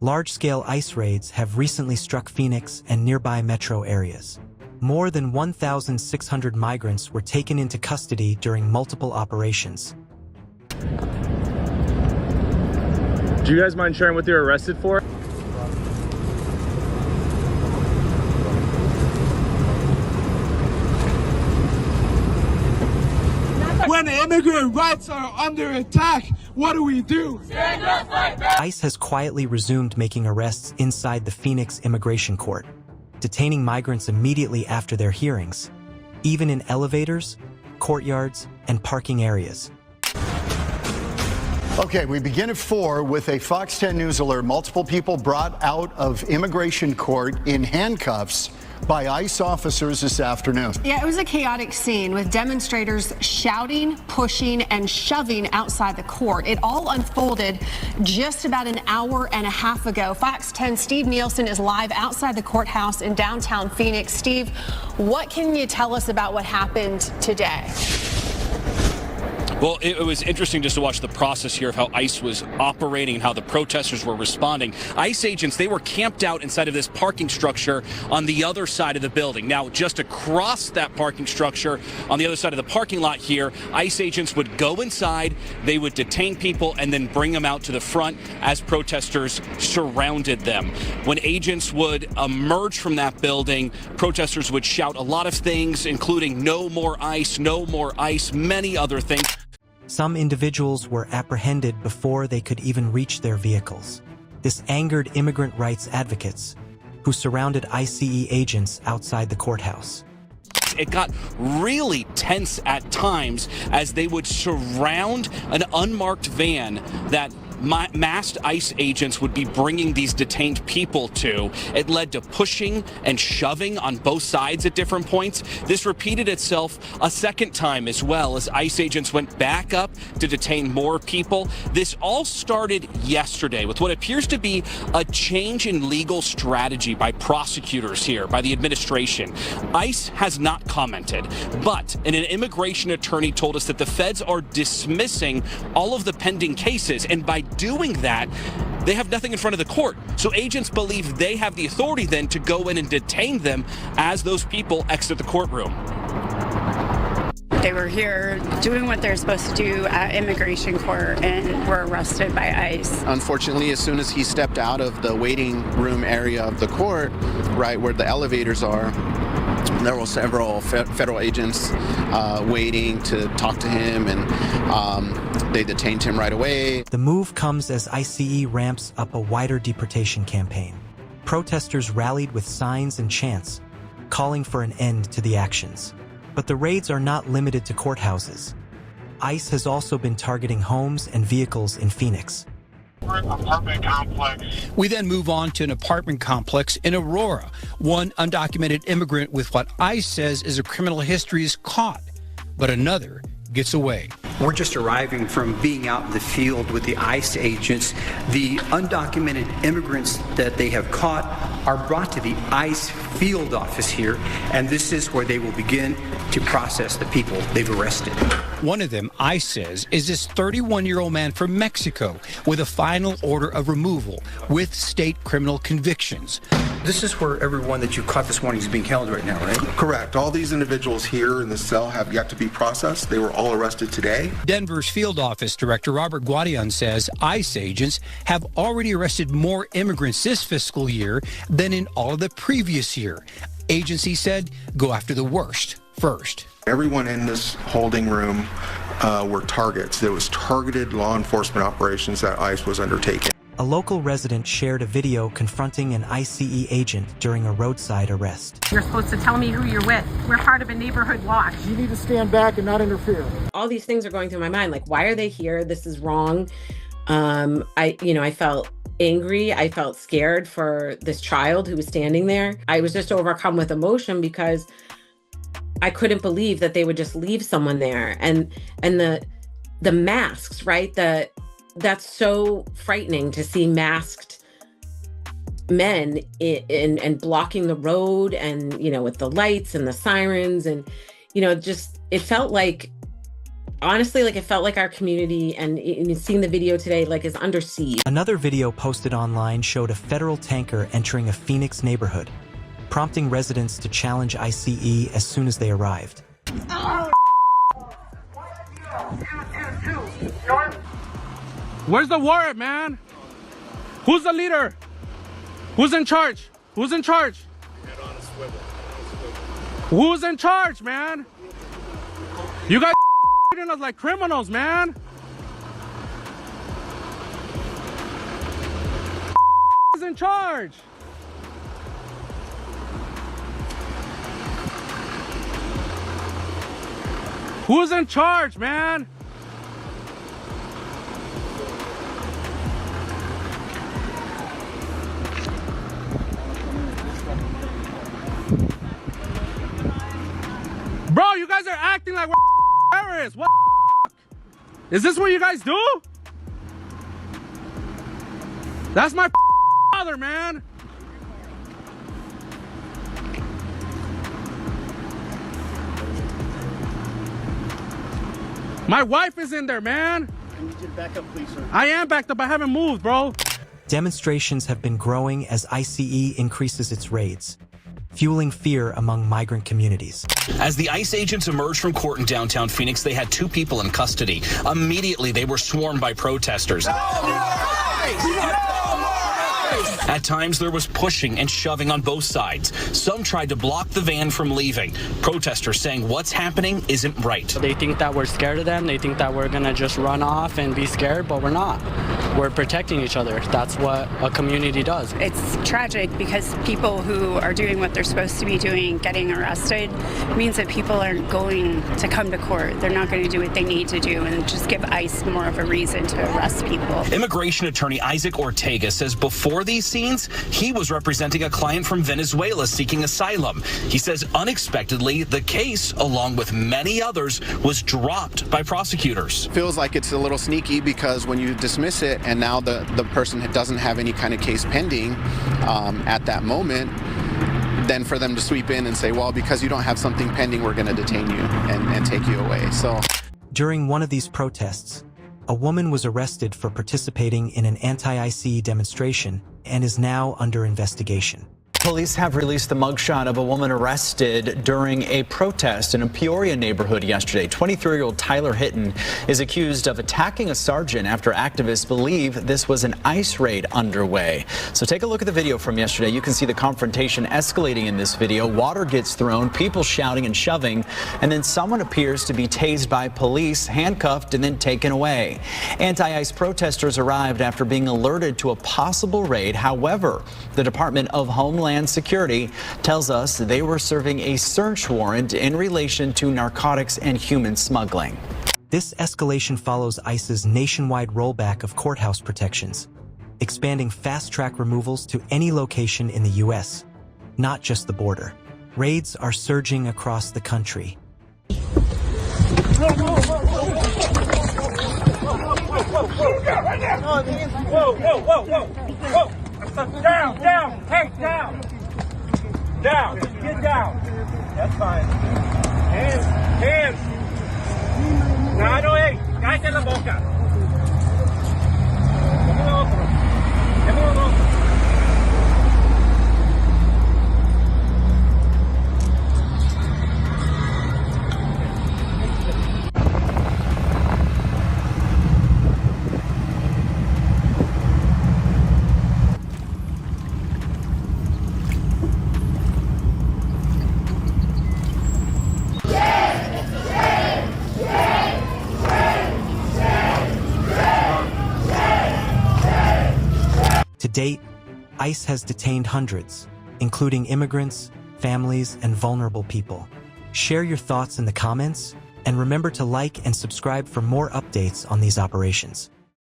Large-scale ICE raids have recently struck Phoenix and nearby metro areas. More than 1,600 migrants were taken into custody during multiple operations. Do you guys mind sharing what they were arrested for? When immigrant rights are under attack, what do we do? Stand up like that! ICE has quietly resumed making arrests inside the Phoenix Immigration Court, detaining migrants immediately after their hearings, even in elevators, courtyards, and parking areas. Okay, we begin at 4 with a Fox 10 News alert. Multiple people brought out of immigration court in handcuffs by ICE officers this afternoon. Yeah, it was a chaotic scene with demonstrators shouting, pushing, and shoving outside the court. It all unfolded just about an hour and a half ago. Fox 10 Steve Nielsen is live outside the courthouse in downtown Phoenix. Steve, what can you tell us about what happened today? Well, it was interesting just to watch the process here of how ICE was operating and how the protesters were responding. ICE agents, they were camped out inside of this parking structure on the other side of the building. Now, just across that parking structure on the other side of the parking lot here, ICE agents would go inside, they would detain people, and then bring them out to the front as protesters surrounded them. When agents would emerge from that building, protesters would shout a lot of things, including "No more ICE, no more ICE," many other things. Some individuals were apprehended before they could even reach their vehicles. This angered immigrant rights advocates, who surrounded ICE agents outside the courthouse. It got really tense at times as they would surround an unmarked van that masked ICE agents would be bringing these detained people to. It led to pushing and shoving on both sides at different points. This repeated itself a second time as well as ICE agents went back up to detain more people. This all started yesterday with what appears to be a change in legal strategy by prosecutors here, by the administration. ICE has not commented, but an immigration attorney told us that the feds are dismissing all of the pending cases, and by doing that, they have nothing in front of the court. So agents believe they have the authority then to go in and detain them as those people exit the courtroom. They were here doing what they're supposed to do at immigration court and were arrested by ICE. Unfortunately, as soon as he stepped out of the waiting room area of the court, right where the elevators are, there were several federal agents waiting to talk to him, and they detained him right away. The move comes as ICE ramps up a wider deportation campaign. Protesters rallied with signs and chants, calling for an end to the actions. But the raids are not limited to courthouses. ICE has also been targeting homes and vehicles in Phoenix. Apartment complex. We then move on to an apartment complex in Aurora. One undocumented immigrant with what ICE says is a criminal history is caught, but another gets away. We're just arriving from being out in the field with the ICE agents. The undocumented immigrants that they have caught are brought to the ICE field office here, and this is where they will begin to process the people they've arrested. One of them, ICE says, is this 31-year-old man from Mexico with a final order of removal with state criminal convictions. This is where everyone that you caught this morning is being held right now, right? Correct. All these individuals here in the cell have yet to be processed. They were all arrested today. Denver's field office director Robert Guadian says ICE agents have already arrested more immigrants this fiscal year than in all of the previous year. Agency said go after the worst first. Everyone in this holding room were targets. There was targeted law enforcement operations that ICE was undertaking. A local resident shared a video confronting an ICE agent during a roadside arrest. You're supposed to tell me who you're with. We're part of a neighborhood watch. You need to stand back and not interfere. All these things are going through my mind. Like, why are they here? This is wrong. I felt angry. I felt scared for this child who was standing there. I was just overcome with emotion because I couldn't believe that they would just leave someone there. And the masks, right? That's so frightening to see masked men and blocking the road and, with the lights and the sirens and, just, it felt like honestly, like, it felt like our community, and seeing the video today, like, is under siege. Another video posted online showed a federal tanker entering a Phoenix neighborhood, prompting residents to challenge ICE as soon as they arrived. Where's the warrant, man? Who's the leader? Who's in charge? Who's in charge? Who's in charge, man? You guys treating us like criminals, man. Who's in charge? Who's in charge, man? Bro, you guys are acting like we're terrorists. What? Is this what you guys do? That's my father, man. My wife is in there, man. I need you to back up, please, sir. I am backed up. I haven't moved, bro. Demonstrations have been growing as ICE increases its raids, fueling fear among migrant communities. As the ICE agents emerged from court in downtown Phoenix, they had 2 people in custody. Immediately, they were swarmed by protesters. At times, there was pushing and shoving on both sides. Some tried to block the van from leaving. Protesters saying what's happening isn't right. They think that we're scared of them. They think that we're going to just run off and be scared, but we're not. We're protecting each other. That's what a community does. It's tragic because people who are doing what they're supposed to be doing, getting arrested, means that people aren't going to come to court. They're not going to do what they need to do and just give ICE more of a reason to arrest people. Immigration attorney Isaac Ortega says before these scenes, he was representing a client from Venezuela seeking asylum. He says unexpectedly, the case, along with many others, was dropped by prosecutors. Feels like it's a little sneaky because when you dismiss it and now the person doesn't have any kind of case pending at that moment, then for them to sweep in and say, well, because you don't have something pending, we're going to detain you and take you away. So during one of these protests, a woman was arrested for participating in an anti-ICE demonstration and is now under investigation. Police have released the mugshot of a woman arrested during a protest in a Peoria neighborhood yesterday. 23-year-old Tyler Hitton is accused of attacking a sergeant after activists believe this was an ICE raid underway. So take a look at the video from yesterday. You can see the confrontation escalating in this video. Water gets thrown, people shouting and shoving, and then someone appears to be tased by police, handcuffed, and then taken away. Anti-ICE protesters arrived after being alerted to a possible raid. However, the Department of Homeland Security tells us they were serving a search warrant in relation to narcotics and human smuggling. This escalation follows ICE's nationwide rollback of courthouse protections, expanding fast-track removals to any location in the U.S., not just the border. Raids are surging across the country. Down, down, hey, down. Down, get down. That's fine. Hands, hands. No, hey, cállate la boca. Dame otro. Dame otro. To date, ICE has detained hundreds, including immigrants, families, and vulnerable people. Share your thoughts in the comments, and remember to like and subscribe for more updates on these operations.